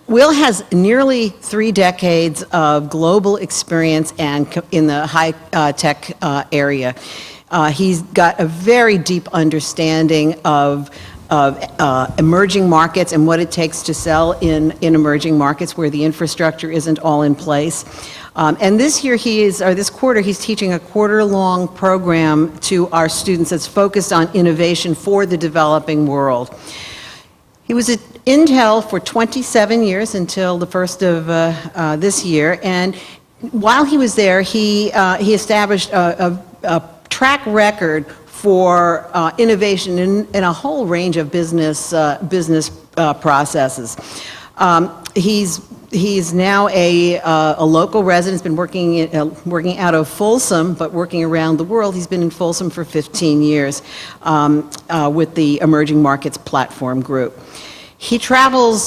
Will has nearly 3 decades of global experience and in the high-tech area. He's got a very deep understanding of emerging markets and what it takes to sell in emerging markets where the infrastructure isn't all in place. And this year this quarter, he's teaching a quarter-long program to our students that's focused on innovation for the developing world. He was at Intel for 27 years until the first of this year, and while he was there, he established a track record for innovation in a whole range of business processes. He's now a local resident. He's been working out of Folsom, but working around the world. He's been in Folsom for 15 years with the Emerging Markets Platform Group. He traveled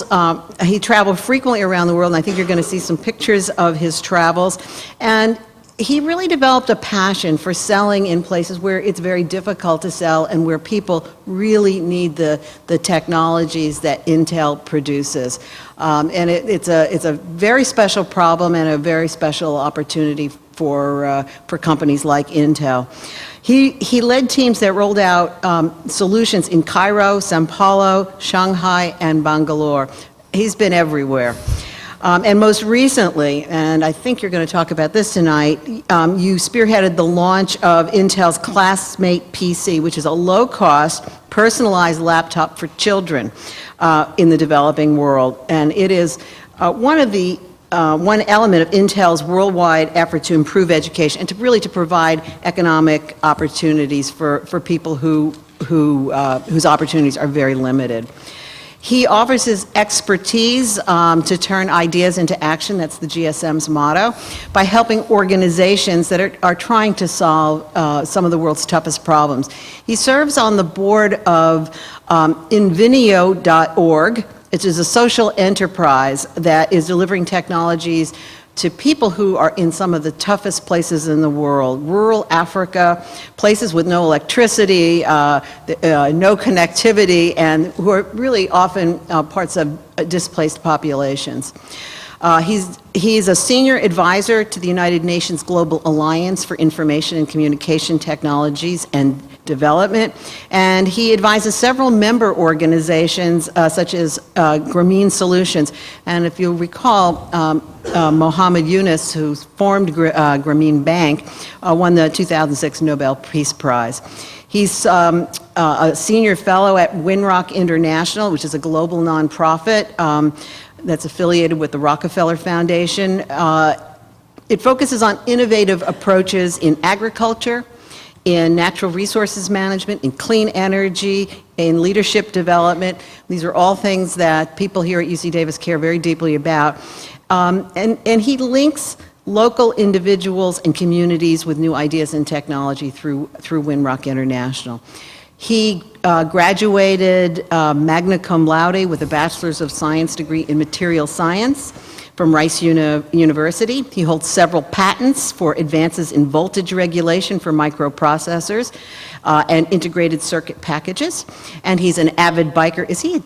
frequently around the world, and I think you're going to see some pictures of his travels. And he really developed a passion for selling in places where it's very difficult to sell and where people really need the technologies that Intel produces. And it's a very special problem and a very special opportunity for companies like Intel. He led teams that rolled out solutions in Cairo, Sao Paulo, Shanghai, and Bangalore. He's been everywhere. And most recently, and I think you're going to talk about this tonight, you spearheaded the launch of Intel's Classmate PC, which is a low-cost, personalized laptop for children in the developing world. And it is one element of Intel's worldwide effort to improve education and to provide economic opportunities for people whose opportunities are very limited. He offers his expertise to turn ideas into action, that's the GSM's motto, by helping organizations that are trying to solve some of the world's toughest problems. He serves on the board of Invinio.org, which is a social enterprise that is delivering technologies to people who are in some of the toughest places in the world. Rural Africa, places with no electricity, no connectivity, and who are really often parts of displaced populations. He's a senior advisor to the United Nations Global Alliance for Information and Communication Technologies and Development, and he advises several member organizations such as Grameen Solutions. And if you'll recall, Mohammed Yunus, who formed Grameen Bank, won the 2006 Nobel Peace Prize. He's a senior fellow at Winrock International, which is a global nonprofit that's affiliated with the Rockefeller Foundation. It focuses on innovative approaches in agriculture, in natural resources management, in clean energy, in leadership development. These are all things that people here at UC Davis care very deeply about. And he links local individuals and communities with new ideas and technology through Winrock International. He graduated magna cum laude with a Bachelor's of Science degree in Material Science from Rice University. He holds several patents for advances in voltage regulation for microprocessors and integrated circuit packages. And he's an avid biker. Is he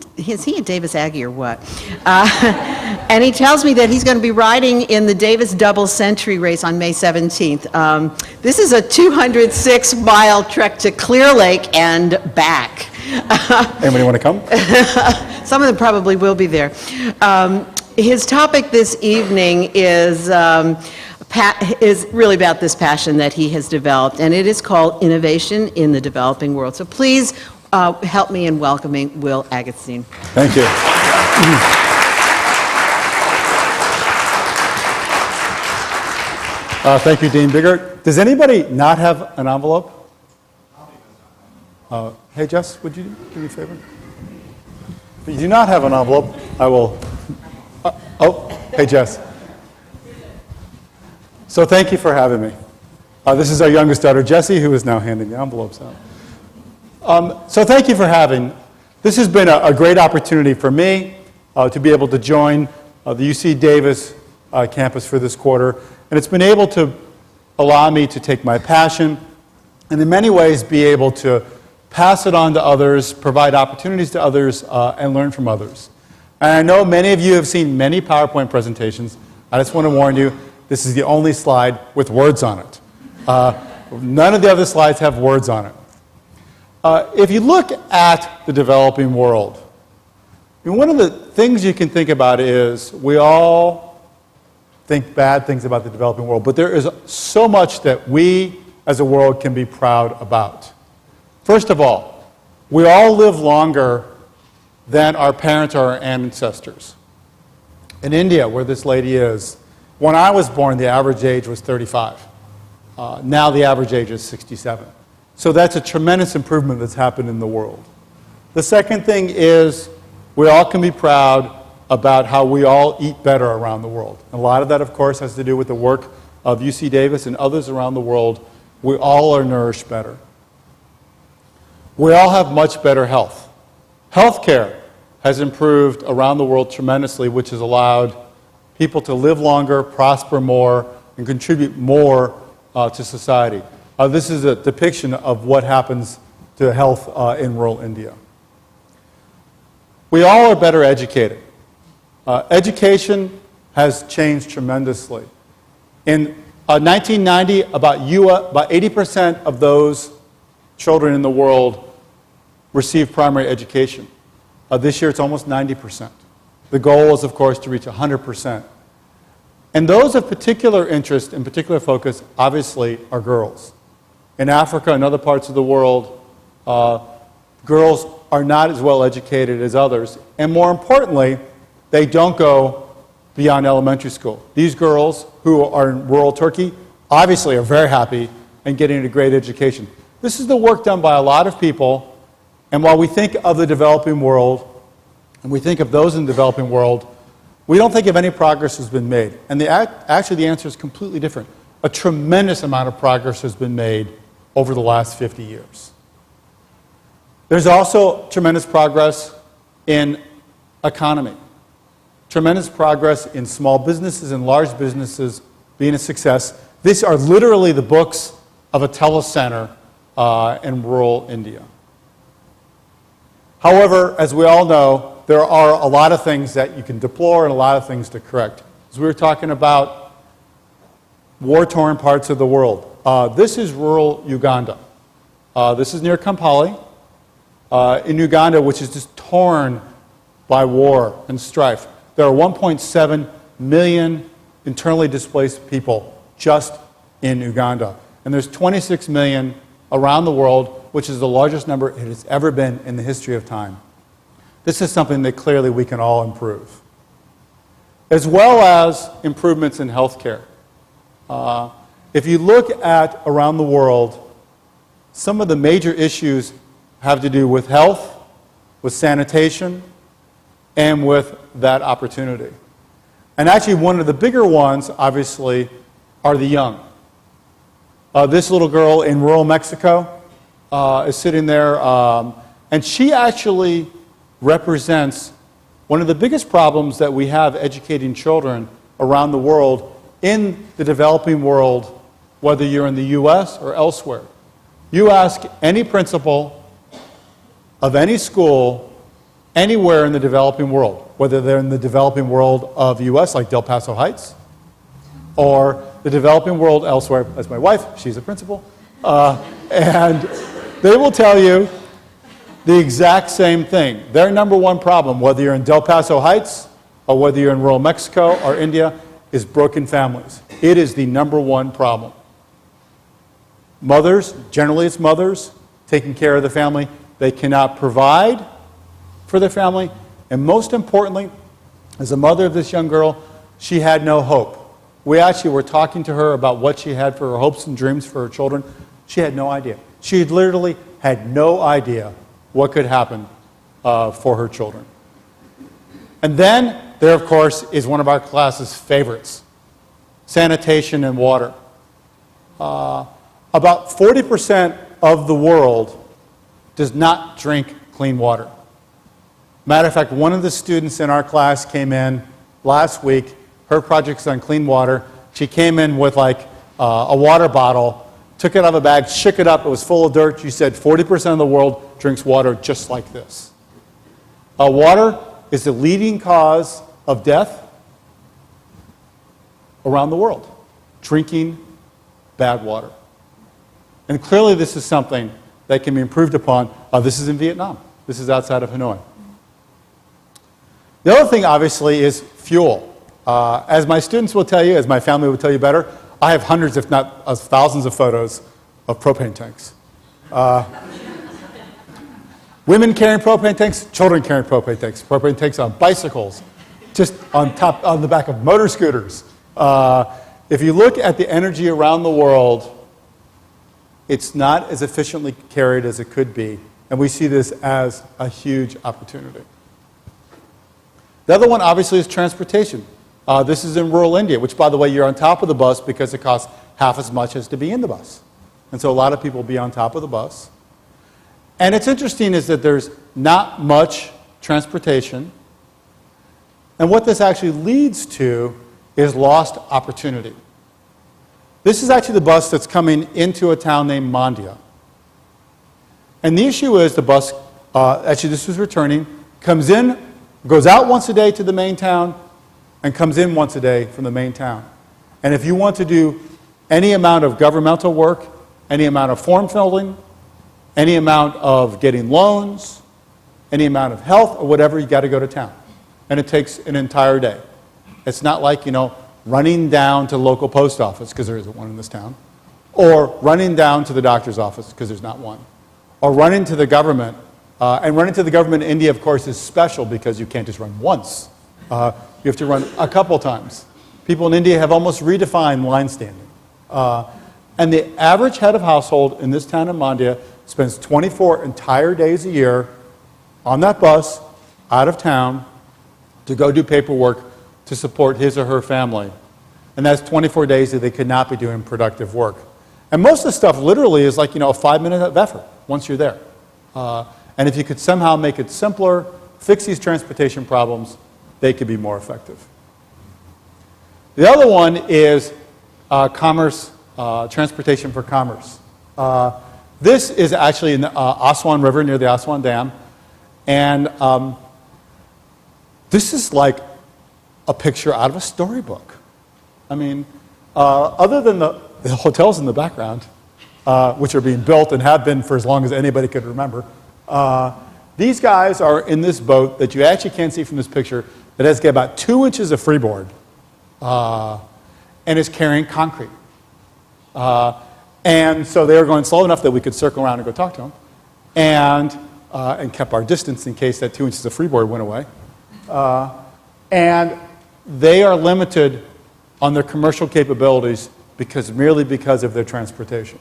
a Davis Aggie or what? And he tells me that he's going to be riding in the Davis Double Century race on May 17th. This is a 206-mile trek to Clear Lake and back. Anybody want to come? Some of them probably will be there. His topic this evening is really about this passion that he has developed, and it is called Innovation in the Developing World. So please help me in welcoming Will Agatstein. Thank you. Thank you, Dean Biggert. Does anybody not have an envelope? Hey, Jess, would you do me a favor? If you do not have an envelope, I will... oh, hey, Jess. So thank you for having me. This is our youngest daughter, Jessie, who is now handing the envelopes out. So thank you for having. This has been a great opportunity for me to be able to join the UC Davis campus for this quarter. And it's been able to allow me to take my passion and in many ways be able to pass it on to others, provide opportunities to others, and learn from others. And I know many of you have seen many PowerPoint presentations. I just want to warn you, this is the only slide with words on it. None of the other slides have words on it. If you look at the developing world, one of the things you can think about is we all think bad things about the developing world, but there is so much that we as a world can be proud about. First of all, we all live longer than our parents or our ancestors. In India, where this lady is, when I was born, the average age was 35. Now the average age is 67. So that's a tremendous improvement that's happened in the world. The second thing is we all can be proud about how we all eat better around the world. A lot of that, of course, has to do with the work of UC Davis and others around the world. We all are nourished better. We all have much better health. Healthcare has improved around the world tremendously, which has allowed people to live longer, prosper more, and contribute more to society. This is a depiction of what happens to health in rural India. We all are better educated. Education has changed tremendously. In 1990, about 80% of those children in the world received primary education. This year, it's almost 90%. The goal is, of course, to reach 100%. And those of particular interest and particular focus, obviously, are girls. In Africa and other parts of the world, girls are not as well educated as others. And more importantly, they don't go beyond elementary school. These girls who are in rural Turkey obviously are very happy and getting a great education. This is the work done by a lot of people. And while we think of the developing world, and we think of those in the developing world, we don't think of any progress has been made. And actually the answer is completely different. A tremendous amount of progress has been made over the last 50 years. There's also tremendous progress in economy. Tremendous progress in small businesses and large businesses being a success. These are literally the books of a telecenter in rural India. However, as we all know, there are a lot of things that you can deplore and a lot of things to correct. As we were talking about war-torn parts of the world, this is rural Uganda. This is near Kampala in Uganda, which is just torn by war and strife. There are 1.7 million internally displaced people just in Uganda. And there's 26 million around the world, which is the largest number it has ever been in the history of time. This is something that clearly we can all improve. As well as improvements in healthcare. If you look at around the world, some of the major issues have to do with health, with sanitation, and with that opportunity. And actually one of the bigger ones, obviously, are the young. This little girl in rural Mexico is sitting there, and she actually represents one of the biggest problems that we have educating children around the world in the developing world, whether you're in the US or elsewhere. You ask any principal of any school anywhere in the developing world, whether they're in the developing world of US, like Del Paso Heights, or the developing world elsewhere, as my wife, she's a principal, and they will tell you the exact same thing. Their number one problem, whether you're in Del Paso Heights or whether you're in rural Mexico or India, is broken families. It is the number one problem. Mothers, generally it's mothers, taking care of the family. They cannot provide for their family. And most importantly, as a mother of this young girl, she had no hope. We actually were talking to her about what she had for her hopes and dreams for her children. She had no idea. She literally had no idea what could happen for her children. And then there, of course, is one of our class's favorites, sanitation and water. About 40% of the world does not drink clean water. Matter of fact, one of the students in our class came in last week. Her project's on clean water. She came in with like a water bottle, took it out of a bag, shook it up. It was full of dirt. She said 40% of the world drinks water just like this. Water is the leading cause of death around the world, drinking bad water. And clearly this is something that can be improved upon. This is in Vietnam. This is outside of Hanoi. The other thing, obviously, is fuel. As my students will tell you, as my family will tell you better, I have hundreds, if not thousands of photos of propane tanks. Women carrying propane tanks, children carrying propane tanks on bicycles, just on the back of motor scooters. If you look at the energy around the world, it's not as efficiently carried as it could be, and we see this as a huge opportunity. The other one, obviously, is transportation. This is in rural India, which, by the way, you're on top of the bus because it costs half as much as to be in the bus. And so a lot of people will be on top of the bus. And it's interesting is that there's not much transportation. And what this actually leads to is lost opportunity. This is actually the bus that's coming into a town named Mondia. And the issue is the bus, actually this was returning, comes in, goes out once a day to the main town, and comes in once a day from the main town. And if you want to do any amount of governmental work, any amount of form filling, any amount of getting loans, any amount of health or whatever, you got to go to town. And it takes an entire day. It's not like, running down to the local post office, because there isn't one in this town, or running down to the doctor's office, because there's not one, or running to the government. And running to the government in India, of course, is special because you can't just run once. You have to run a couple times. People in India have almost redefined line standing. And the average head of household in this town of Mondia spends 24 entire days a year on that bus, out of town, to go do paperwork to support his or her family. And that's 24 days that they could not be doing productive work. And most of the stuff literally is like, a 5 minute of effort once you're there. And if you could somehow make it simpler, fix these transportation problems, they could be more effective. The other one is commerce, transportation for commerce. This is actually in the Aswan River near the Aswan Dam. And this is like a picture out of a storybook. I mean, other than the hotels in the background, which are being built and have been for as long as anybody could remember, these guys are in this boat that you actually can't see from this picture that has got about 2 inches of freeboard and is carrying concrete. And so they were going slow enough that we could circle around and go talk to them, and kept our distance in case that 2 inches of freeboard went away. And they are limited on their commercial capabilities merely because of their transportation.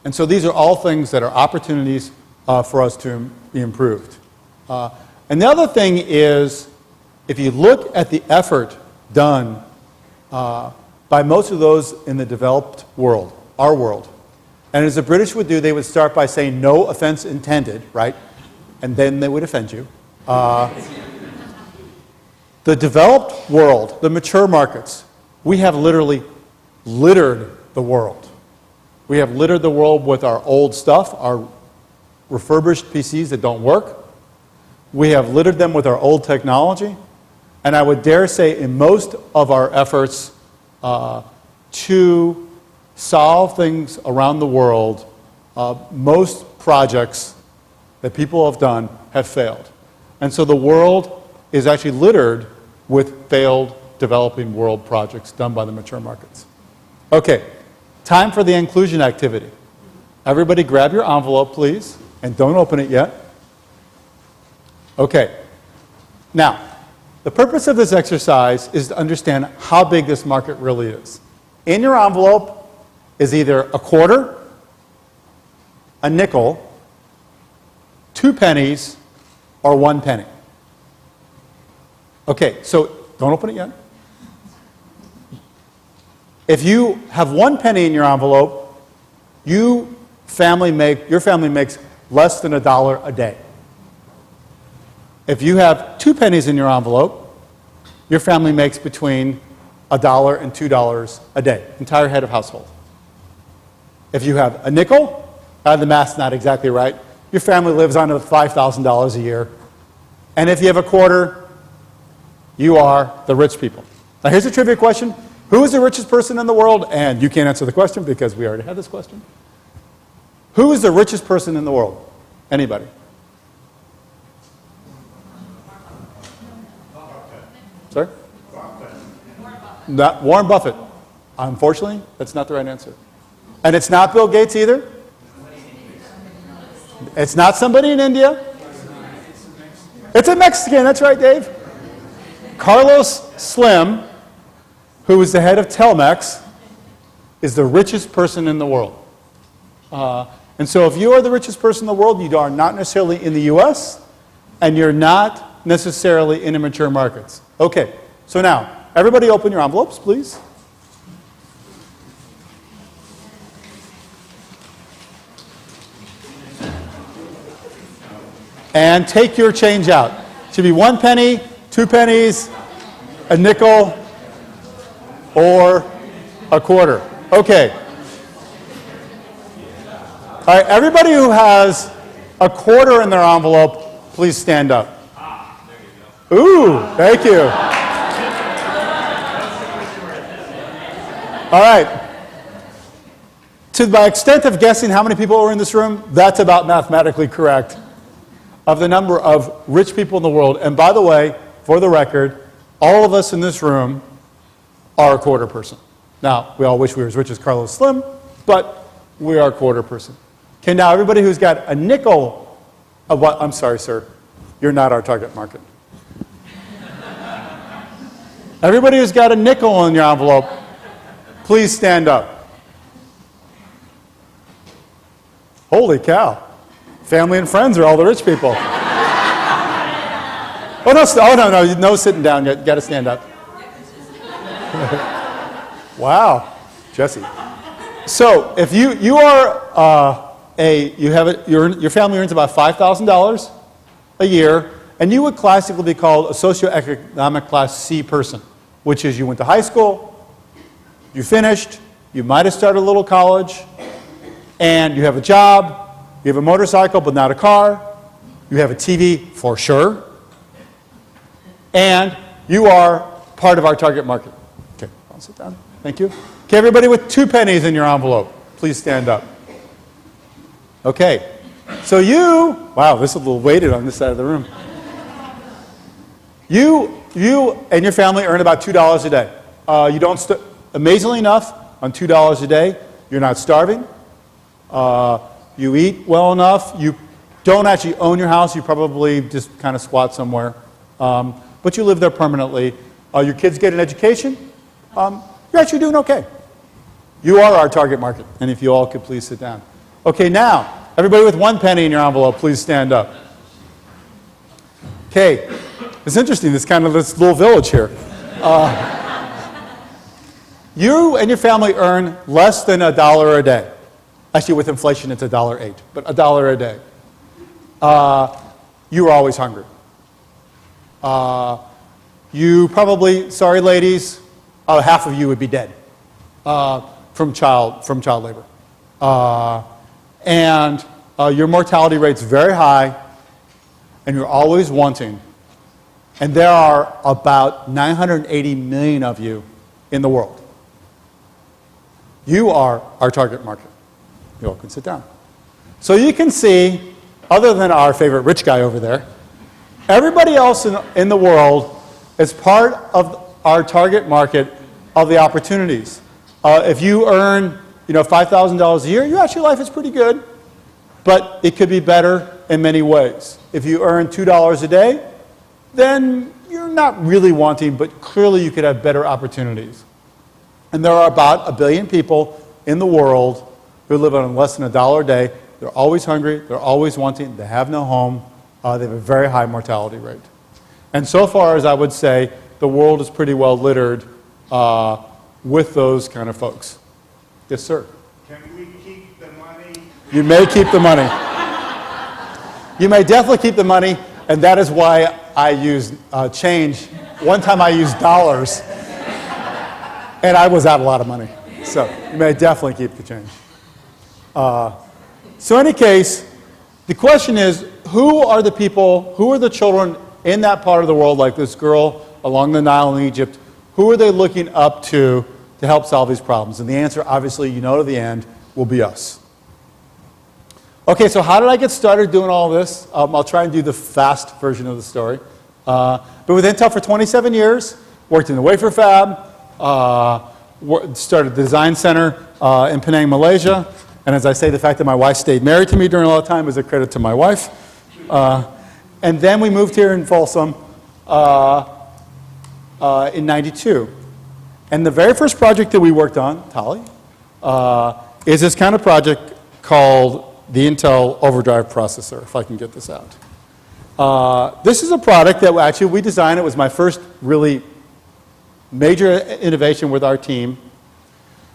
And so these are all things that are opportunities for us to be improved. And the other thing is, if you look at the effort done by most of those in the developed world, our world, and as the British would do, they would start by saying, no offense intended, right? And then they would offend you. The developed world, the mature markets, we have literally littered the world. We have littered the world with our old stuff, our refurbished PCs that don't work. We have littered them with our old technology. And I would dare say in most of our efforts to solve things around the world, most projects that people have done have failed. And so the world is actually littered with failed developing world projects done by the mature markets. Okay, time for the inclusion activity. Everybody grab your envelope, please, and don't open it yet. Okay, now, the purpose of this exercise is to understand how big this market really is. In your envelope is either a quarter, a nickel, 2 pennies, or 1 penny. Okay, so don't open it yet. If you have 1 penny in your envelope, your family makes less than $1 a day. If you have 2 pennies in your envelope, your family makes between $1 and $2 a day, entire head of household. If you have a nickel, the math's not exactly right, your family lives on $5,000 a year, And if you have a quarter, you are the rich people. Now here's a trivia question. Who is the richest person in the world? And you can't answer the question because we already had this question. Who is the richest person in the world? Anybody? Sorry? Not Warren Buffett. Unfortunately, that's not the right answer. And it's not Bill Gates either. It's not somebody in India. It's a Mexican, that's right, Dave. Carlos Slim, who is the head of Telmex, is the richest person in the world. And so if you are the richest person in the world, you are not necessarily in the US, and you're not necessarily in immature markets. Okay, so now, everybody open your envelopes, please. And take your change out. Should be 1 penny, 2 pennies, a nickel, or a quarter. Okay. All right, everybody who has a quarter in their envelope, please stand up. Ooh, thank you. All right. To my extent of guessing how many people are in this room, that's about mathematically correct of the number of rich people in the world. And by the way, for the record, all of us in this room are a quarter person. Now, we all wish we were as rich as Carlos Slim, but we are a quarter person. Okay, now everybody who's got a nickel of what, I'm sorry, sir, you're not our target market. Everybody who's got a nickel in your envelope, please stand up. Holy cow. Family and friends are all the rich people. No, sitting down. You got to stand up. Wow, Jesse. So if you are your family earns about $5,000 a year, and you would classically be called a socioeconomic class C person, which is you went to high school, you finished, you might have started a little college, and you have a job. You have a motorcycle, but not a car. You have a TV, for sure. And you are part of our target market. Okay, I'll sit down. Thank you. Okay, everybody with 2 pennies in your envelope, please stand up. Okay, so wow, this is a little weighted on this side of the room. You and your family earn about $2 a day. You don't, amazingly enough, on $2 a day, you're not starving. You eat well enough. You don't actually own your house. You probably just kind of squat somewhere. But you live there permanently. Your kids get an education. You're actually doing okay. You are our target market. And if you all could please sit down. Okay, now, everybody with 1 penny in your envelope, please stand up. Okay, it's interesting, this little village here. You and your family earn less than $1 a day. Actually, with inflation, it's $1.08, but $1 a day. You were always hungry. You probably, sorry ladies, half of you would be dead from child labor. And your mortality rate's very high, and you're always wanting. And there are about 980 million of you in the world. You are our target market. You all can sit down. So you can see, other than our favorite rich guy over there, everybody else in the world is part of our target market of the opportunities. If you earn $5,000 a year, your actual life is pretty good, but it could be better in many ways. If you earn $2 a day, then you're not really wanting, but clearly you could have better opportunities. And there are about 1 billion people in the world who live on less than $1 a day. They're always hungry, they're always wanting, they have no home, they have a very high mortality rate. And so far as I would say, the world is pretty well littered with those kind of folks. Yes, sir? Can we keep the money? You may keep the money. You may definitely keep the money, and that is why I use change. One time I used dollars, and I was out a lot of money. So you may definitely keep the change. So in any case, the question is, who are the children in that part of the world, like this girl along the Nile in Egypt, who are they looking up to help solve these problems? And the answer, obviously, you know to the end, will be us. Okay, so how did I get started doing all this? I'll try and do the fast version of the story. Been with Intel for 27 years, worked in the wafer fab, started the design center in Penang, Malaysia. And as I say, the fact that my wife stayed married to me during all that time is a credit to my wife. And then we moved here in Folsom in '92. And the very first project that we worked on, Tali, is this kind of project called the Intel Overdrive Processor, if I can get this out. This is a product that actually we designed. It was my first really major innovation with our team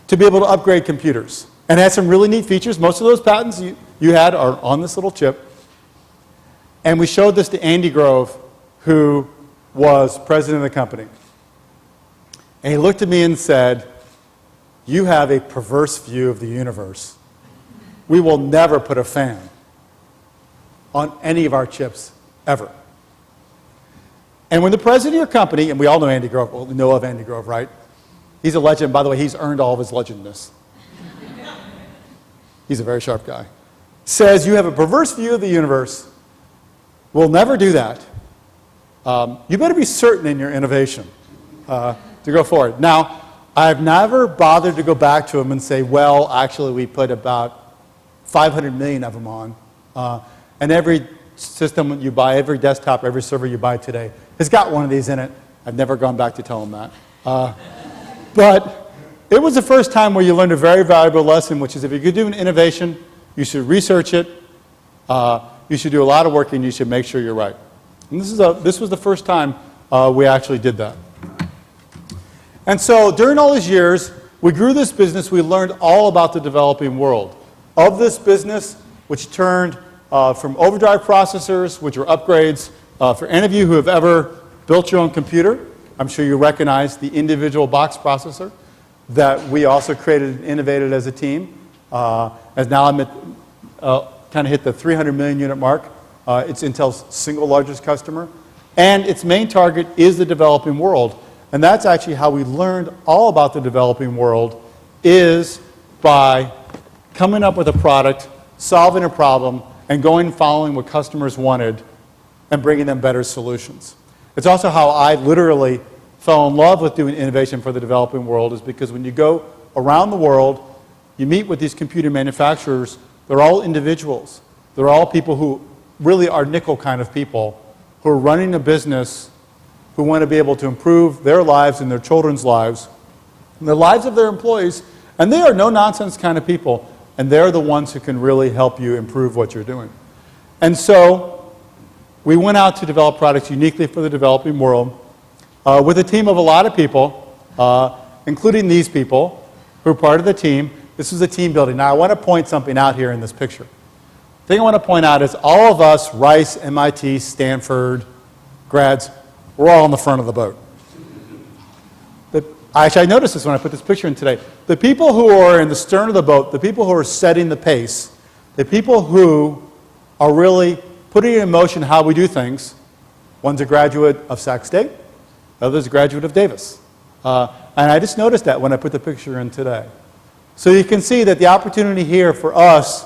to be able to upgrade computers. And it had some really neat features. Most of those patents you had are on this little chip. And we showed this to Andy Grove, who was president of the company. And he looked at me and said, "You have a perverse view of the universe. We will never put a fan on any of our chips, ever." And when the president of your company, and we all know Andy Grove, well, we know of Andy Grove, right? He's a legend. By the way, he's earned all of his legendness. He's a very sharp guy. Says, "You have a perverse view of the universe. We'll never do that. You better be certain in your innovation to go forward." Now, I've never bothered to go back to him and say, "Well, actually, we put about 500 million of them on. And every system you buy, every desktop, every server you buy today has got one of these in it." I've never gone back to tell him that. But it was the first time where you learned a very valuable lesson, which is if you're going to do an innovation, you should research it, you should do a lot of work, and you should make sure you're right. And this was the first time we actually did that. And so during all these years, we grew this business. We learned all about the developing world of this business, which turned from overdrive processors, which are upgrades. For any of you who have ever built your own computer, I'm sure you recognize the individual box processor that we also created and innovated as a team. As now I'm at, kind of hit the 300 million unit mark. It's Intel's single largest customer. And its main target is the developing world. And that's actually how we learned all about the developing world, is by coming up with a product, solving a problem, and going and following what customers wanted and bringing them better solutions. It's also how I literally fell in love with doing innovation for the developing world, is because when you go around the world, you meet with these computer manufacturers. They're all individuals. They're all people who really are nickel kind of people who are running a business, who want to be able to improve their lives and their children's lives and the lives of their employees. And they are no-nonsense kind of people. And they're the ones who can really help you improve what you're doing. And so we went out to develop products uniquely for the developing world with a team of a lot of people, including these people who are part of the team. This was a team building. Now, I want to point something out here in this picture. The thing I want to point out is all of us, Rice, MIT, Stanford grads, we're all on the front of the boat. Actually, I noticed this when I put this picture in today. The people who are in the stern of the boat, the people who are setting the pace, the people who are really putting in motion how we do things, one's a graduate of Sac State, the other's a graduate of Davis. And I just noticed that when I put the picture in today. So you can see that the opportunity here for us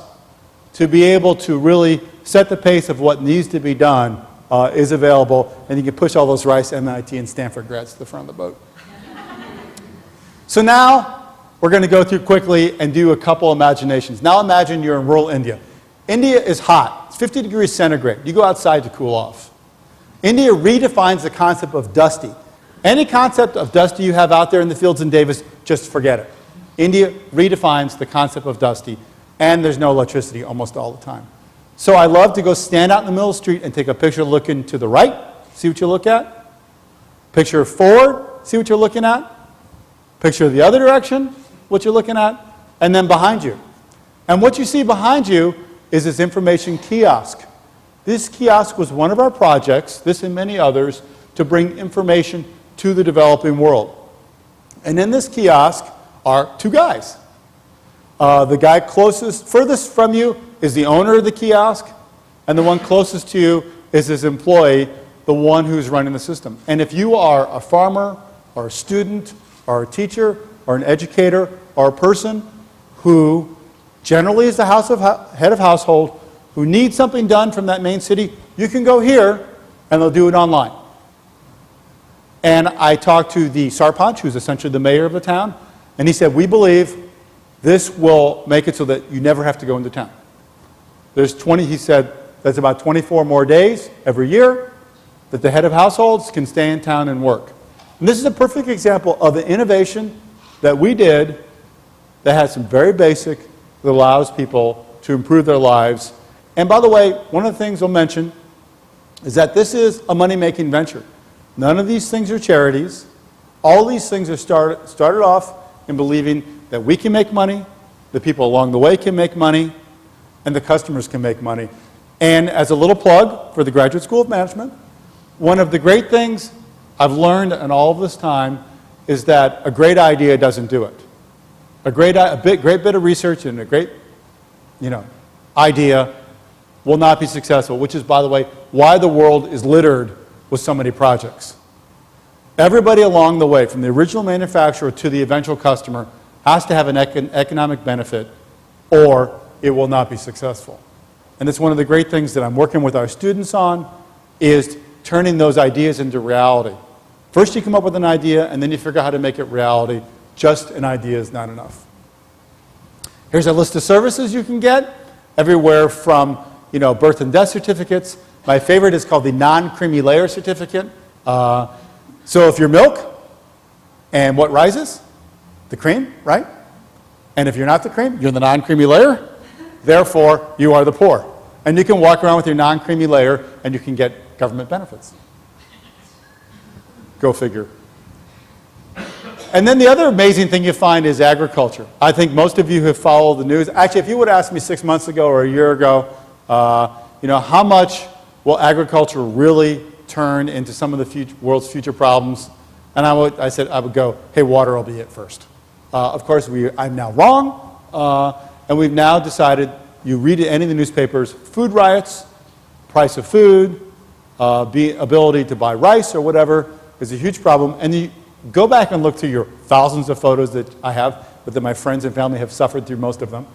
to be able to really set the pace of what needs to be done is available, and you can push all those Rice, MIT, and Stanford grads to the front of the boat. So now we're going to go through quickly and do a couple imaginations. Now imagine you're in rural India. India is hot. It's 50 degrees centigrade. You go outside to cool off. India redefines the concept of dusty. Any concept of dusty you have out there in the fields in Davis, just forget it. India redefines the concept of dusty, and there's no electricity almost all the time. So I love to go stand out in the middle of the street and take a picture looking to the right, see what you look at. Picture forward, see what you're looking at. Picture the other direction, what you're looking at, and then behind you. And what you see behind you is this information kiosk. This kiosk was one of our projects, this and many others, to bring information to the developing world. And in this kiosk are two guys. The guy furthest from you is the owner of the kiosk, and the one closest to you is his employee the one who's running the system. And if you are a farmer or a student or a teacher or an educator or a person who generally is the head of household, who needs something done from that main city, you can go here and they'll do it online. And I talked to the Sarpanch, who's essentially the mayor of the town, and he said, we believe this will make it so that you never have to go into town. There's 20, he said, that's about 24 more days every year that the head of households can stay in town and work. And this is a perfect example of an innovation that we did that has some very basic, that allows people to improve their lives. And by the way, one of the things I'll mention is that this is a money-making venture. None of these things are charities. All these things are started off in believing that we can make money, the people along the way can make money, and the customers can make money. And as a little plug for the Graduate School of Management, one of the great things I've learned in all of this time is that a great idea doesn't do it. A great bit of research and a great, idea will not be successful, which is, by the way, why the world is littered with so many projects. Everybody along the way, from the original manufacturer to the eventual customer, has to have an economic benefit, or it will not be successful. And it's one of the great things that I'm working with our students on, is turning those ideas into reality. First you come up with an idea, and then you figure out how to make it reality. Just an idea is not enough. Here's a list of services you can get, everywhere from birth and death certificates. My favorite is called the non-creamy layer certificate. So if you're milk, and what rises? The cream, right? And if you're not the cream, you're the non-creamy layer. Therefore, you are the poor. And you can walk around with your non-creamy layer, and you can get government benefits. Go figure. And then the other amazing thing you find is agriculture. I think most of you have followed the news. Actually, if you would ask me 6 months ago or a year ago, how much will agriculture really turn into some of the world's future problems? And I would go, hey, water will be it first. Of course, I'm now wrong, and we've now decided, you read any of the newspapers, food riots, price of food, ability to buy rice or whatever is a huge problem. And you go back and look through your thousands of photos that I have, but that my friends and family have suffered through most of them.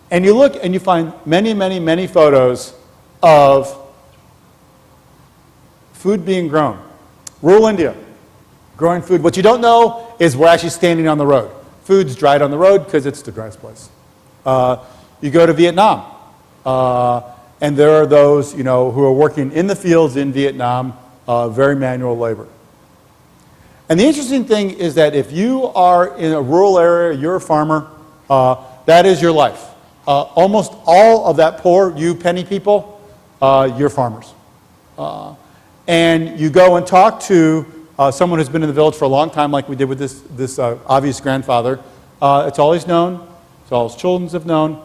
And you look and you find many, many, many photos of food being grown. Rural India, growing food. What you don't know is we're actually standing on the road. Food's dried on the road because it's the driest place. You go to Vietnam, and there are those who are working in the fields in Vietnam, very manual labor. And the interesting thing is that if you are in a rural area, you're a farmer, that is your life. Almost all of that poor, you penny people, you're farmers. And you go and talk to someone who's been in the village for a long time, like we did with this obvious grandfather. It's all he's known, it's all his children have known,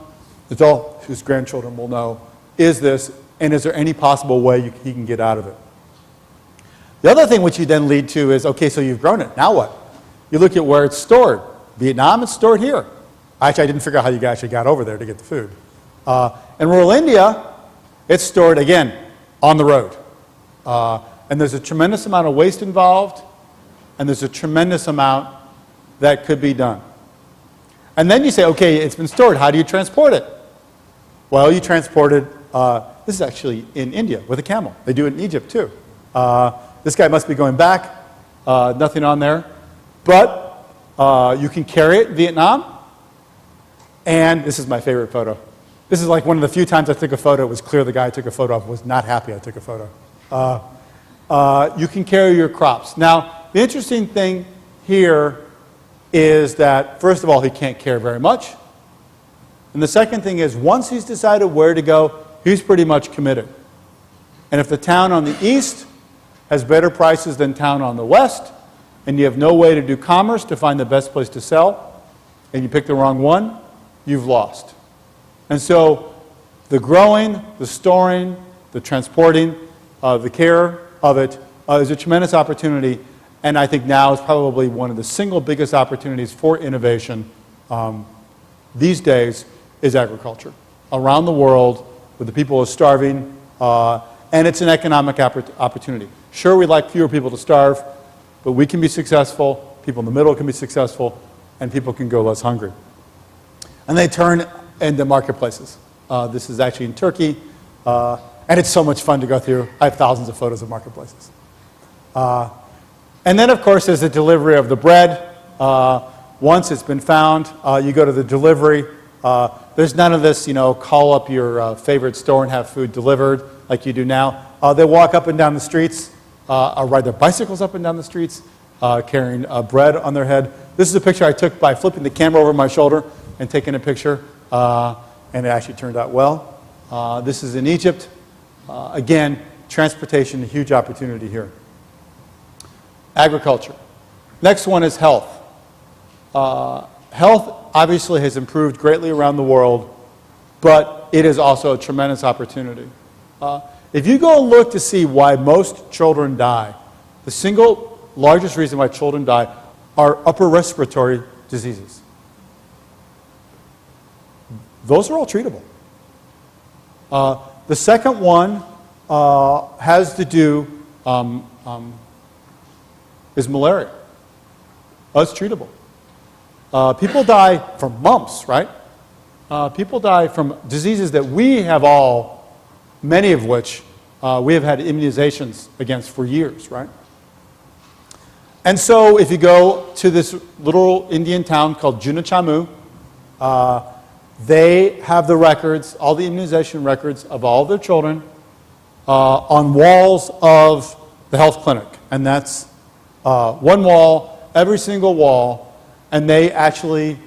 it's all his grandchildren will know, is this, and is there any possible way he can get out of it? The other thing which you then lead to is, okay, so you've grown it, now what? You look at where it's stored. Vietnam, it's stored here. Actually, I didn't figure out how you actually got over there to get the food. In rural India, it's stored, again, on the road. And there's a tremendous amount of waste involved, and there's a tremendous amount that could be done. And then you say, okay, it's been stored, how do you transport it? Well, you transport it, this is actually in India with a camel. They do it in Egypt too. This guy must be going back, nothing on there. But you can carry it in Vietnam, and this is my favorite photo. This is like one of the few times I took a photo, it was clear the guy I took a photo of was not happy I took a photo. You can carry your crops. Now, the interesting thing here is that, first of all, he can't care very much. And the second thing is, once he's decided where to go, he's pretty much committed. And if the town on the east has better prices than town on the west, and you have no way to do commerce to find the best place to sell, and you pick the wrong one, you've lost. And so the growing, the storing, the transporting, the care of it is a tremendous opportunity, and I think now is probably one of the single biggest opportunities for innovation these days is agriculture. Around the world, where the people are starving, and it's an economic opportunity. Sure, we'd like fewer people to starve, but we can be successful, people in the middle can be successful, and people can go less hungry. And they turn into marketplaces. This is actually in Turkey, and it's so much fun to go through. I have thousands of photos of marketplaces. And then, of course, there's the delivery of the bread. Once it's been found, you go to the delivery. There's none of this, call up your favorite store and have food delivered like you do now. They walk up and down the streets, or ride their bicycles up and down the streets, carrying bread on their head. This is a picture I took by flipping the camera over my shoulder and taking a picture, and it actually turned out well. This is in Egypt. Again, transportation, a huge opportunity here. Agriculture. Next one is health. Health obviously has improved greatly around the world, but it is also a tremendous opportunity. If you go and look to see why most children die, the single largest reason why children die are upper respiratory diseases. Those are all treatable. The second one has to do, is malaria. It's treatable. People die from mumps, right? People die from diseases that we have many of which we have had immunizations against for years, right? And so if you go to this little Indian town called Junachamu, they have the records, all the immunization records of all their children on walls of the health clinic. And that's one wall, every single wall, and they actually,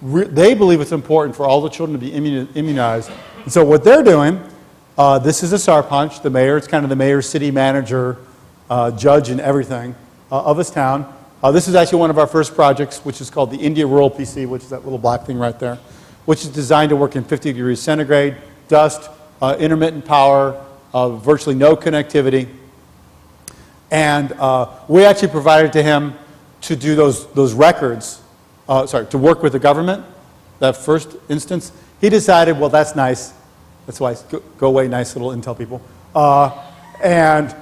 they believe it's important for all the children to be immunized. And so what they're doing, this is a sarpanch, the mayor, it's kind of the mayor, city manager, judge and everything of his town. This is actually one of our first projects, which is called the India Rural PC, which is that little black thing right there, which is designed to work in 50 degrees centigrade, dust, intermittent power, virtually no connectivity. And we actually provided to him to do those records, to work with the government, that first instance. He decided, well, that's nice. That's why, go away, nice little intel people. And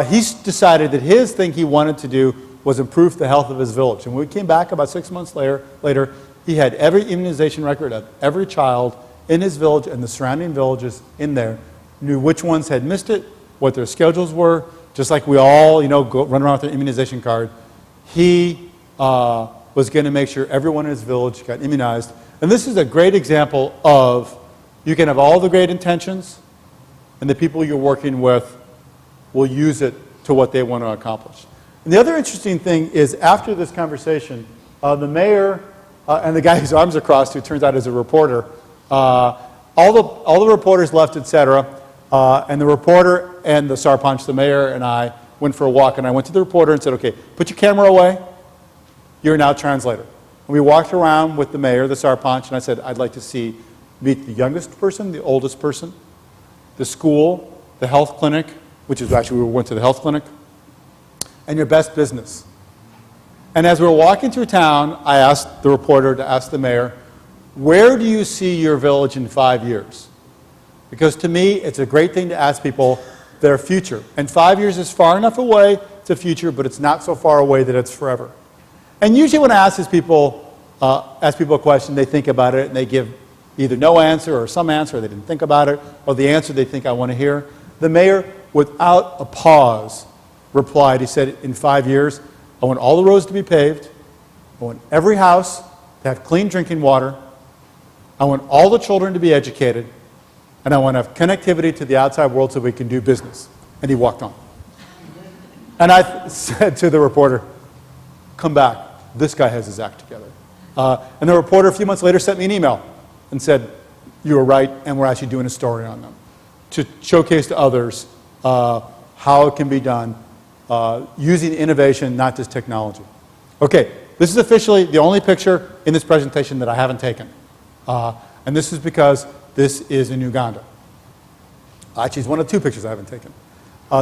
he decided that his thing he wanted to do was improve the health of his village. And when we came back about 6 months later, he had every immunization record of every child in his village and the surrounding villages in there, knew which ones had missed it, what their schedules were, just like we all, run around with an immunization card. He was going to make sure everyone in his village got immunized. And this is a great example of you can have all the great intentions, and the people you're working with will use it to what they want to accomplish. And the other interesting thing is after this conversation, the mayor and the guy whose arms are crossed, who turns out is a reporter, all the reporters left, etc. And the reporter and the sarpanch, the mayor, and I went for a walk, and I went to the reporter and said, okay, put your camera away. You're now translator. And we walked around with the mayor, the sarpanch, and I said, I'd like to meet the youngest person, the oldest person, the school, the health clinic, which is actually we went to the health clinic, and your best business. And as we were walking through town, I asked the reporter to ask the mayor, where do you see your village in 5 years? Because to me, it's a great thing to ask people their future. And 5 years is far enough away to future, but it's not so far away that it's forever. And usually when I ask people a question, they think about it, and they give either no answer or some answer, or they didn't think about it, or the answer they think I want to hear. The mayor, without a pause, replied, he said, in 5 years, I want all the roads to be paved, I want every house to have clean drinking water, I want all the children to be educated, and I want to have connectivity to the outside world so we can do business. And he walked on. And I said to the reporter, come back, this guy has his act together. And the reporter a few months later sent me an email and said, you were right, and we're actually doing a story on them to showcase to others how it can be done using innovation, not just technology. Okay, this is officially the only picture in this presentation that I haven't taken. And this is because this is in Uganda. Actually, it's one of two pictures I haven't taken.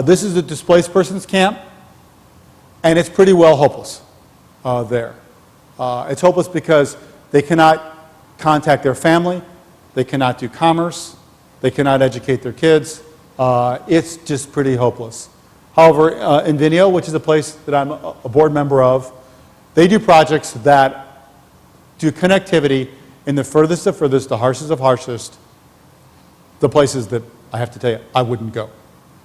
This is the displaced persons camp, and it's pretty well hopeless there. It's hopeless because they cannot contact their family, they cannot do commerce, they cannot educate their kids, it's just pretty hopeless. However, in Vineo, which is a place that I'm a board member of, they do projects that do connectivity in the furthest of furthest, the harshest of harshest, the places that I have to tell you, I wouldn't go,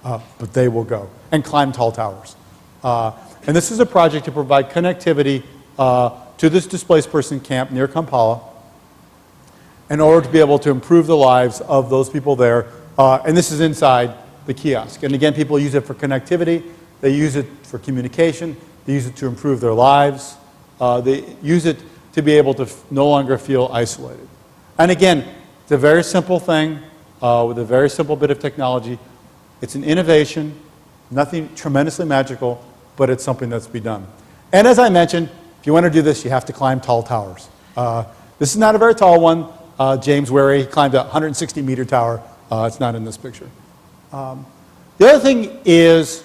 but they will go, and climb tall towers. And this is a project to provide connectivity to this displaced person camp near Kampala in order to be able to improve the lives of those people there. And this is inside the kiosk. And again, people use it for connectivity. They use it for communication. They use it to improve their lives. They use it to be able to no longer feel isolated. And again, it's a very simple thing with a very simple bit of technology. It's an innovation, nothing tremendously magical, but it's something that's be done. And as I mentioned, if you want to do this, you have to climb tall towers. This is not a very tall one. James Wary climbed a 160-meter tower. It's not in this picture. The other thing is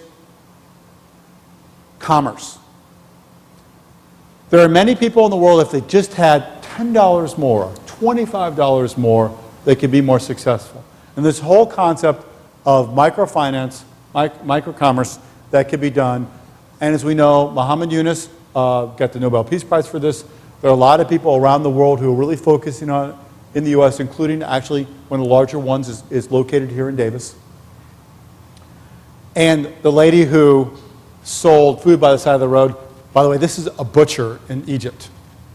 commerce. There are many people in the world, if they just had $10 more, $25 more, they could be more successful. And this whole concept of microfinance, microcommerce, that could be done. And as we know, Muhammad Yunus got the Nobel Peace Prize for this. There are a lot of people around the world who are really focusing on it in the US, including actually one of the larger ones is located here in Davis. And the lady who sold food by the side of the road, by the way, this is a butcher in Egypt.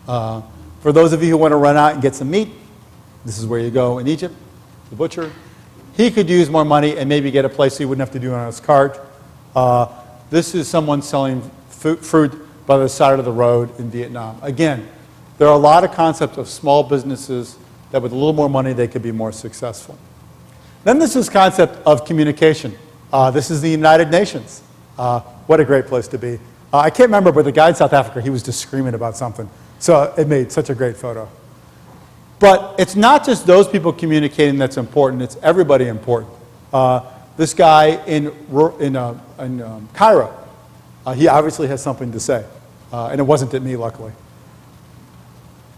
For those of you who want to run out and get some meat, this is where you go in Egypt, the butcher. He could use more money and maybe get a place he wouldn't have to do it on his cart. This is someone selling fruit by the side of the road in Vietnam. Again, there are a lot of concepts of small businesses that with a little more money they could be more successful. Then this is concept of communication. This is the United Nations. What a great place to be. I can't remember, but the guy in South Africa, he was just screaming about something. So it made such a great photo. But it's not just those people communicating that's important, it's everybody important. This guy in Cairo, he obviously has something to say. And it wasn't at me, luckily.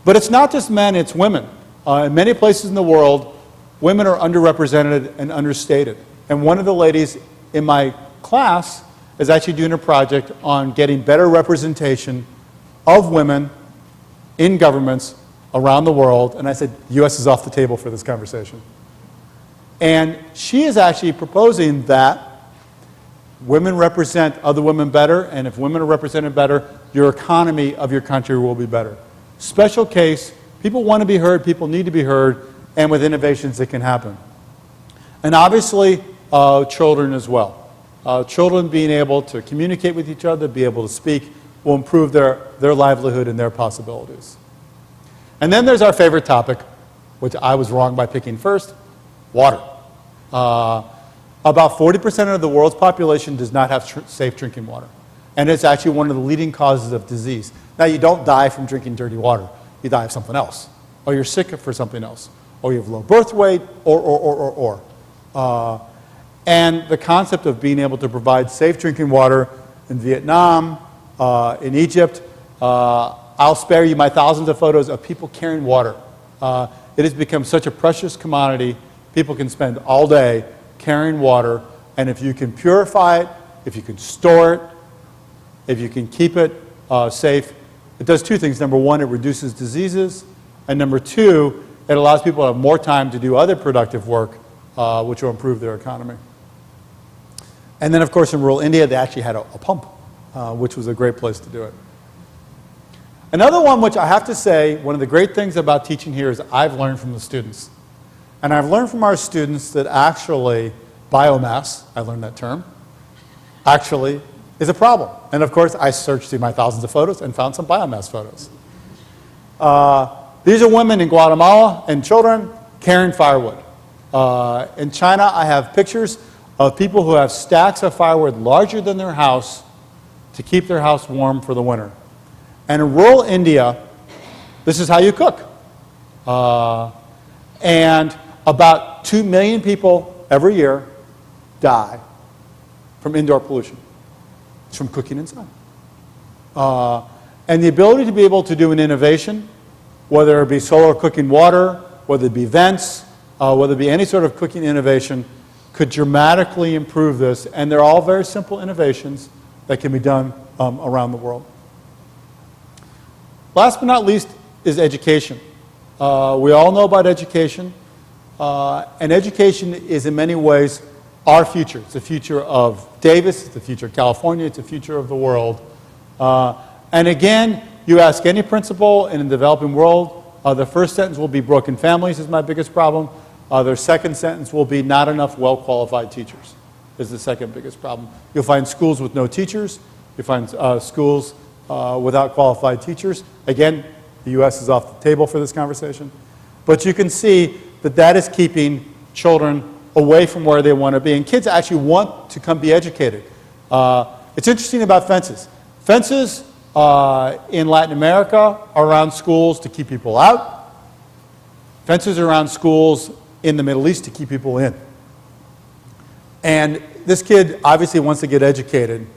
But it's not just men, it's women. In many places in the world, women are underrepresented and understated. And one of the ladies in my class is actually doing a project on getting better representation of women in governments around the world. And I said, the US is off the table for this conversation. And she is actually proposing that women represent other women better, and if women are represented better, your economy of your country will be better. Special case, people want to be heard, people need to be heard, and with innovations it can happen. And obviously, children as well. Children being able to communicate with each other, be able to speak, will improve their livelihood and their possibilities. And then there's our favorite topic, which I was wrong by picking first, water. About 40% of the world's population does not have safe drinking water. And it's actually one of the leading causes of disease. Now, you don't die from drinking dirty water. You die of something else. Or you're sick for something else. Or you have low birth weight, or. And the concept of being able to provide safe drinking water in Vietnam, in Egypt, I'll spare you my thousands of photos of people carrying water. It has become such a precious commodity. People can spend all day carrying water, and if you can purify it, if you can store it, if you can keep it safe, it does two things. Number one, it reduces diseases, and number two, it allows people to have more time to do other productive work, which will improve their economy. And then, of course, in rural India, they actually had a pump, which was a great place to do it. Another one which I have to say, one of the great things about teaching here is I've learned from the students. And I've learned from our students that actually biomass, I learned that term, actually is a problem. And of course, I searched through my thousands of photos and found some biomass photos. These are women in Guatemala and children carrying firewood. In China, I have pictures of people who have stacks of firewood larger than their house to keep their house warm for the winter. And in rural India, this is how you cook. And about 2 million people every year die from indoor pollution. It's from cooking inside. And the ability to be able to do an innovation, whether it be solar cooking water, whether it be vents, whether it be any sort of cooking innovation, could dramatically improve this, and they're all very simple innovations that can be done around the world. Last but not least is education. We all know about education, and education is in many ways our future. It's the future of Davis, it's the future of California, it's the future of the world. And again, you ask any principal in the developing world, the first sentence will be broken families is my biggest problem. Their second sentence will be not enough well-qualified teachers is the second biggest problem. You'll find schools with no teachers. You'll find schools without qualified teachers. Again, the U.S. is off the table for this conversation. But you can see that that is keeping children away from where they want to be. And kids actually want to come be educated. It's interesting about fences. Fences in Latin America are around schools to keep people out. Fences are around schools in the Middle East to keep people in. And this kid obviously wants to get educated.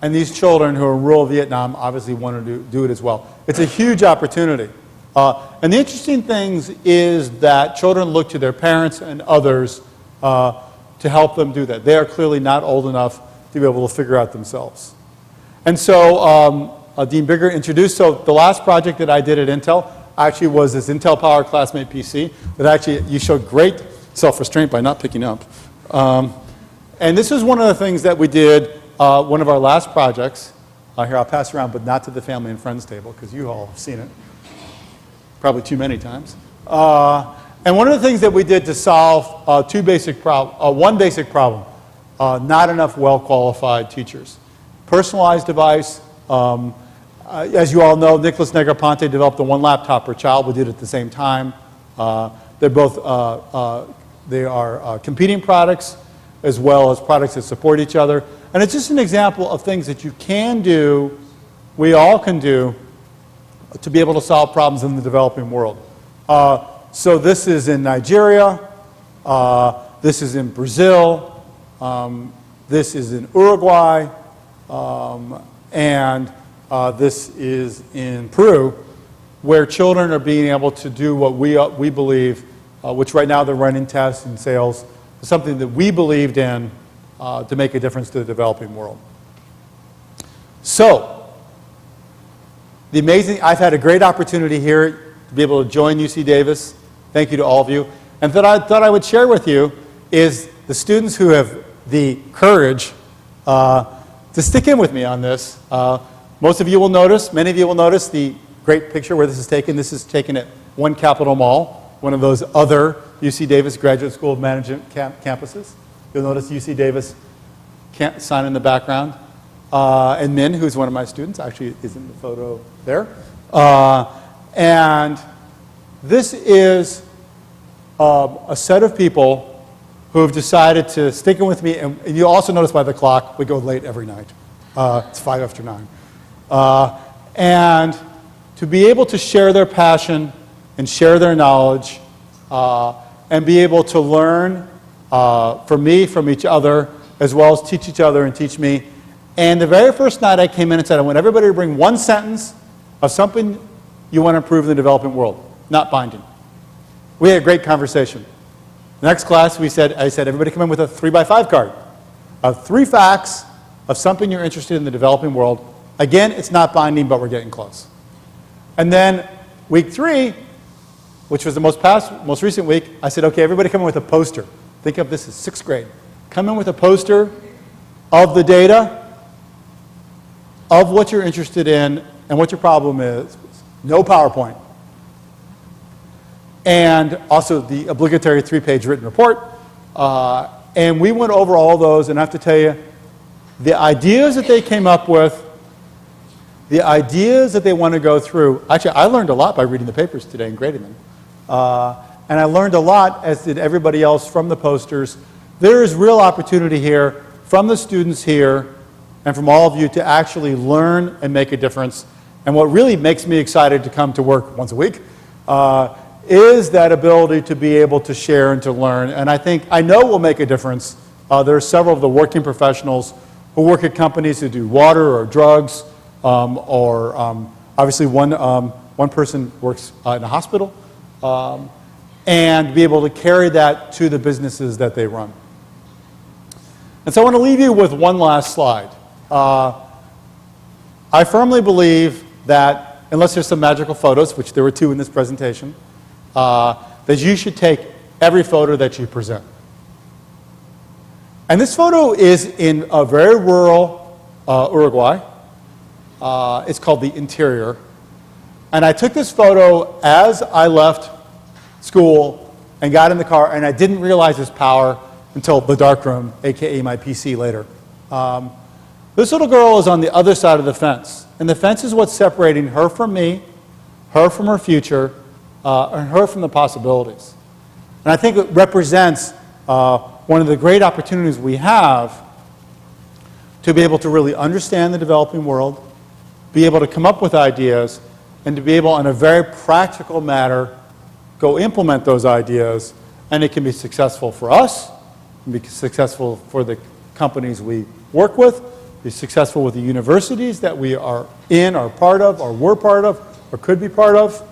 And these children who are in rural Vietnam obviously want to do it as well. It's a huge opportunity. And the interesting thing is that children look to their parents and others to help them do that. They are clearly not old enough to be able to figure out themselves. And so Dean Bigger introduced, so the last project that I did at Intel actually was this Intel Power Classmate PC that actually you showed great self-restraint by not picking up. And this is one of the things that we did, one of our last projects. Here, I'll pass around, but not to the family and friends table, because you all have seen it. Probably too many times. And one of the things that we did to solve one basic problem, not enough well-qualified teachers. Personalized device. As you all know, Nicholas Negroponte developed the one laptop per child. We did it at the same time. They're both, they are competing products as well as products that support each other. And it's just an example of things that you can do, we all can do, to be able to solve problems in the developing world. So this is in Nigeria, this is in Brazil, this is in Uruguay, and this is in Peru, where children are being able to do what we believe, which right now they're running tests and sales, something that we believed in to make a difference to the developing world. So, I've had a great opportunity here to be able to join UC Davis. Thank you to all of you. And that I thought I would share with you is the students who have the courage to stick in with me on this. Most of you will notice, many of you will notice the great picture where this is taken. This is taken at One Capitol Mall, one of those other UC Davis Graduate School of Management campuses. You'll notice UC Davis sign in the background. And Min, who's one of my students, actually is in the photo there. And this is a set of people who have decided to stick in with me. And you also notice by the clock, we go late every night. It's 5 after 9. And to be able to share their passion and share their knowledge and be able to learn from me, from each other, as well as teach each other and teach me. And the very first night I came in and said, I want everybody to bring one sentence of something you want to improve in the developing world, not binding. We had a great conversation. Next class, I said, everybody come in with a 3x5 card of 3 facts of something you're interested in the developing world. Again, it's not binding, but we're getting close. And then week 3, which was the most recent week, I said, okay, everybody come in with a poster. Think of this as 6th grade. Come in with a poster of the data, of what you're interested in, and what your problem is. No PowerPoint. And also the obligatory 3-page written report. And we went over all those, and I have to tell you, the ideas that they came up with, the ideas that they want to go through, actually I learned a lot by reading the papers today and grading them. And I learned a lot, as did everybody else, from the posters. There is real opportunity here from the students here and from all of you to actually learn and make a difference. And what really makes me excited to come to work once a week is that ability to be able to share and to learn. And I know will make a difference. There are several of the working professionals who work at companies who do water or drugs, or obviously one person works in a hospital, and be able to carry that to the businesses that they run. And so I want to leave you with one last slide. I firmly believe that, unless there's some magical photos, which there were 2 in this presentation, that you should take every photo that you present. And this photo is in a very rural Uruguay. It's called the interior. And I took this photo as I left school and got in the car, and I didn't realize its power until the darkroom, aka my PC later. This little girl is on the other side of the fence, and the fence is what's separating her from me, her from her future, and her from the possibilities. And I think it represents one of the great opportunities we have to be able to really understand the developing world, be able to come up with ideas, and to be able, in a very practical manner, go implement those ideas, and it can be successful for us, it can be successful for the companies we work with, be successful with the universities that we are in, are part of, or were part of, or could be part of.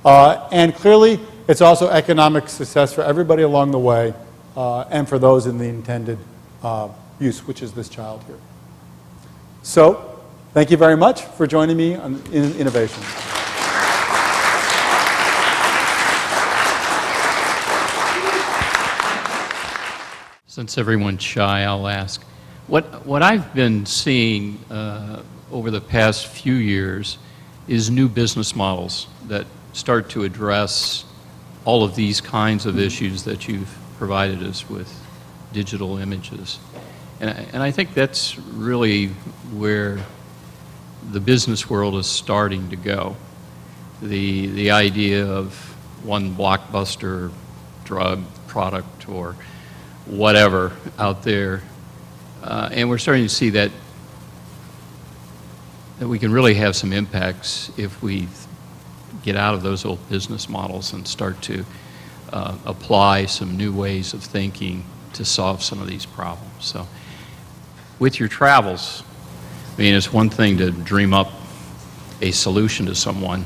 And clearly, it's also economic success for everybody along the way, and for those in the intended use, which is this child here. So, thank you very much for joining me in innovation. Since everyone's shy, I'll ask. What I've been seeing over the past few years is new business models that start to address all of these kinds of issues that you've provided us with digital images. And I think that's really where the business world is starting to go. The idea of one blockbuster drug product or whatever out there. And we're starting to see that we can really have some impacts if we get out of those old business models and start to apply some new ways of thinking to solve some of these problems. So with your travels, I mean, it's one thing to dream up a solution to someone,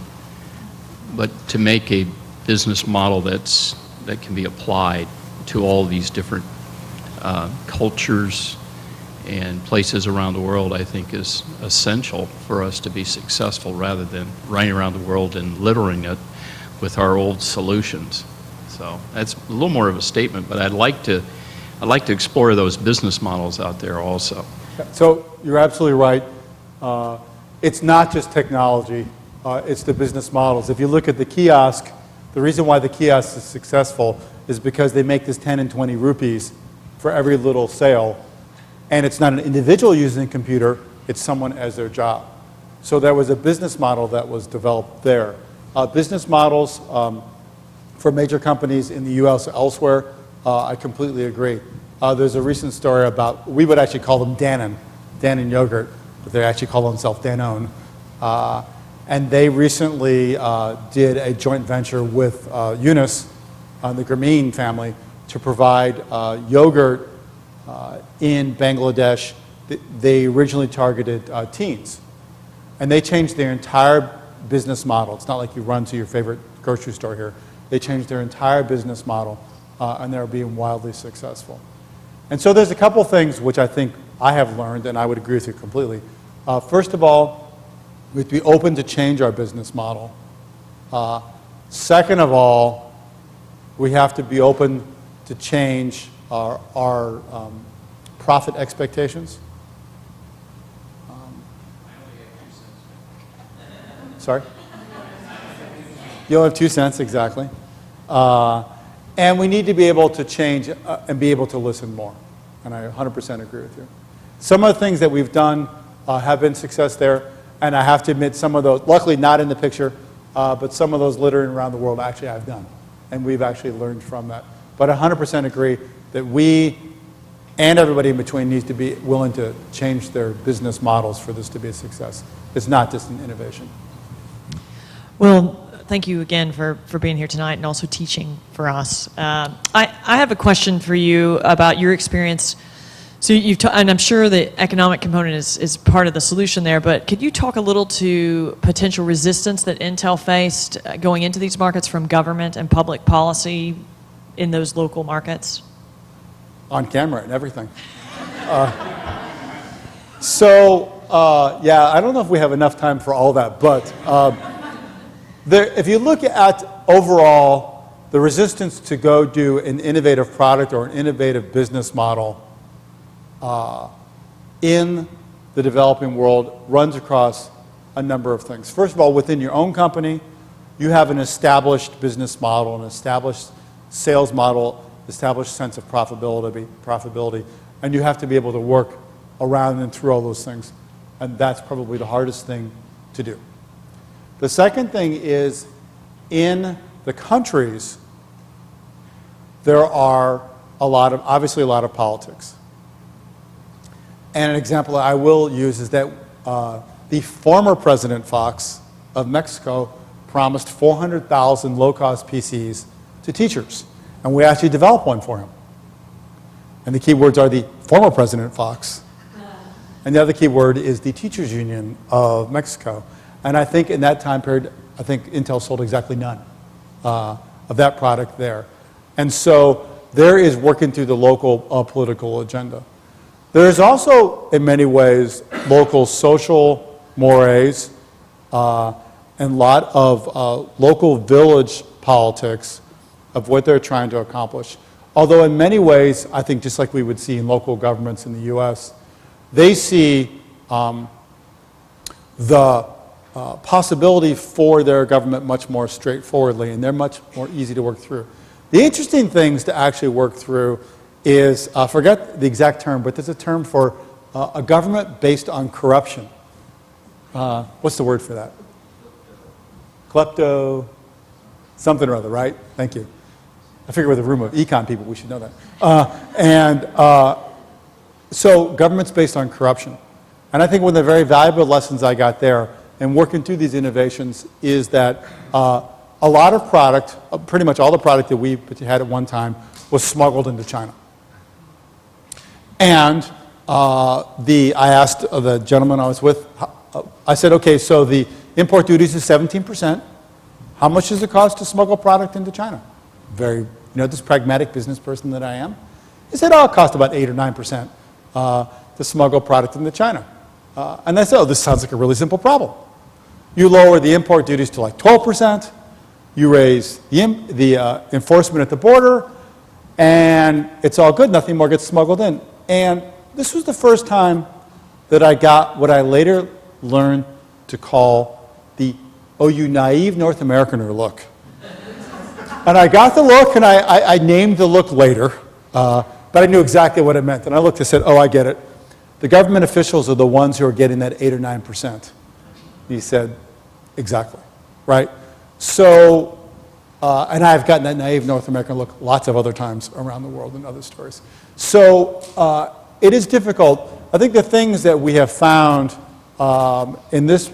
but to make a business model that can be applied to all these different cultures and places around the world, I think is essential for us to be successful rather than running around the world and littering it with our old solutions. So that's a little more of a statement, but I'd like to explore those business models out there also. So you're absolutely right. It's not just technology, it's the business models. If you look at the kiosk, the reason why the kiosk is successful is because they make this 10 and 20 rupees for every little sale. And it's not an individual using a computer, it's someone as their job. So there was a business model that was developed there. Business models for major companies in the US or elsewhere, I completely agree. There's a recent story about, we would actually call them Dannon yogurt, but they actually call themselves Danone. And they recently did a joint venture with Yunus, the Grameen family, to provide yogurt in Bangladesh. They originally targeted teens. And they changed their entire business model. It's not like you run to your favorite grocery store here. They changed their entire business model, and they're being wildly successful. And so there's a couple things which I think I have learned, and I would agree with you completely. First of all, we have to be open to change our business model. Second of all, we have to be open to change our profit expectations. Sorry? You only have 2 cents, exactly. And we need to be able to change and be able to listen more. And I 100% agree with you. Some of the things that we've done have been success there. And I have to admit, some of those, luckily not in the picture, but some of those littering around the world actually I've done. And we've actually learned from that. But I 100% agree that we and everybody in between needs to be willing to change their business models for this to be a success. It's not just an innovation. Well, thank you again for being here tonight and also teaching for us. I have a question for you about your experience. So and I'm sure the economic component is part of the solution there, but could you talk a little to potential resistance that Intel faced going into these markets from government and public policy in those local markets? On camera and everything. Yeah, I don't know if we have enough time for all that, but if you look at overall the resistance to go do an innovative product or an innovative business model in the developing world runs across a number of things. First of all, within your own company, you have an established business model, an established sales model, established sense of profitability, and you have to be able to work around and through all those things. And that's probably the hardest thing to do. The second thing is, in the countries, there are obviously a lot of politics. And an example that I will use is that the former President Fox of Mexico promised 400,000 low-cost PCs to teachers. And we actually developed one for him. And the key words are the former President Fox. And the other key word is the Teachers Union of Mexico. And I think in that time period, I think Intel sold exactly none of that product there. And so there is working through the local political agenda. There is also, in many ways, local social mores and a lot of local village politics of what they're trying to accomplish. Although in many ways, I think just like we would see in local governments in the US, they see the possibility for their government much more straightforwardly, and they're much more easy to work through. The interesting things to actually work through is, forget the exact term, but there's a term for a government based on corruption. What's the word for that? Klepto, something or other, right? Thank you. I figure with a room of econ people, we should know that. So government's based on corruption. And I think one of the very valuable lessons I got there in working through these innovations is that a lot of product, pretty much all the product that we had at one time, was smuggled into China. And I asked the gentleman I was with, I said, okay, so the import duties is 17%. How much does it cost to smuggle product into China? Very, this pragmatic business person that I am. He said, it cost about 8 or 9% to smuggle product into China. And I said, this sounds like a really simple problem. You lower the import duties to like 12%, you raise the enforcement at the border, and it's all good, nothing more gets smuggled in. And this was the first time that I got what I later learned to call the, oh, you naive North Americaner look. And I got the look, and I named the look later, but I knew exactly what it meant. And I looked and said, I get it. The government officials are the ones who are getting that 8 or 9%. He said, exactly, right? So, and I've gotten that naive North American look lots of other times around the world in other stories. So it is difficult. I think the things that we have found in this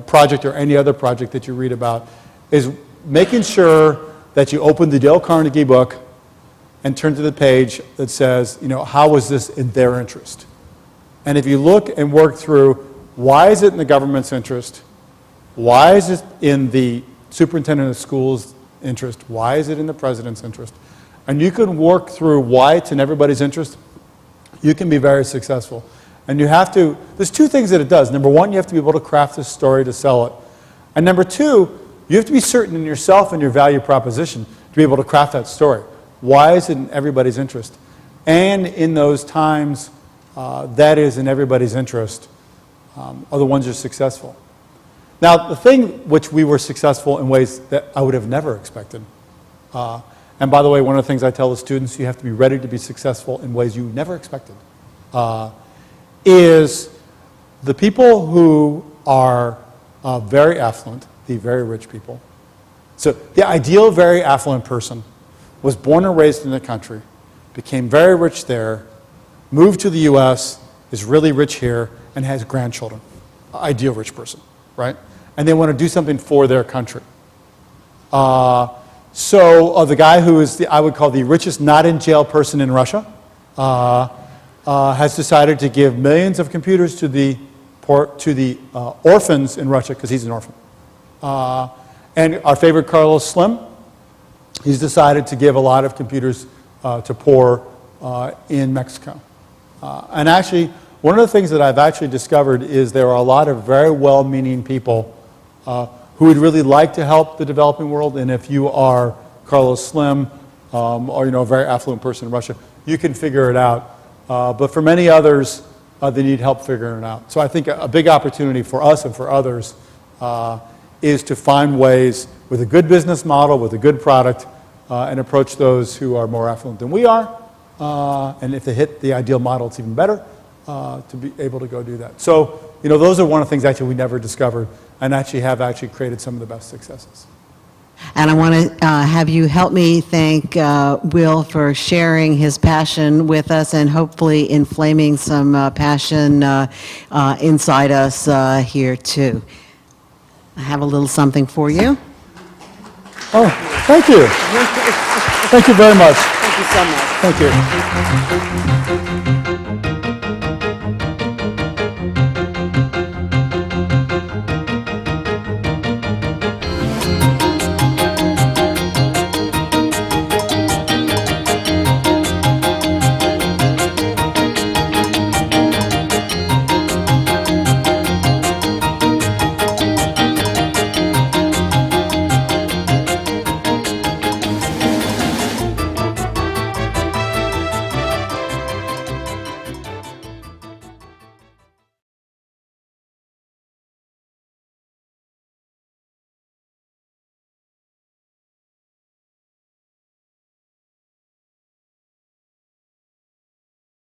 project or any other project that you read about is making sure that you open the Dale Carnegie book and turn to the page that says, how is this in their interest? And if you look and work through, why is it in the government's interest? Why is it in the superintendent of schools' interest? Why is it in the president's interest? And you can work through why it's in everybody's interest. You can be very successful. And you have to, there's two things that it does. Number one, you have to be able to craft this story to sell it. And number two, you have to be certain in yourself and your value proposition to be able to craft that story. Why is it in everybody's interest? And in those times, that is in everybody's interest, are the ones that are successful. Now, the thing which we were successful in ways that I would have never expected, and by the way, one of the things I tell the students, you have to be ready to be successful in ways you never expected, is the people who are very affluent, the very rich people. So the ideal very affluent person was born and raised in the country, became very rich there, moved to the US, is really rich here, and has grandchildren. Ideal rich person, right? And they want to do something for their country. So the guy who is, I would call the richest not in jail person in Russia, has decided to give millions of computers to the orphans in Russia, because he's an orphan. And our favorite Carlos Slim, he's decided to give a lot of computers to poor in Mexico. And actually, one of the things that I've actually discovered is there are a lot of very well-meaning people who would really like to help the developing world. And if you are Carlos Slim or a very affluent person in Russia, you can figure it out. But for many others, they need help figuring it out. So I think a big opportunity for us and for others is to find ways with a good business model, with a good product, and approach those who are more affluent than we are. And if they hit the ideal model, it's even better to be able to go do that. So, those are one of the things actually we never discovered and have created some of the best successes. And I want to have you help me thank Will for sharing his passion with us and hopefully inflaming some passion inside us here too. I have a little something for you. Oh, thank you. Thank you very much. Thank you so much. Thank you.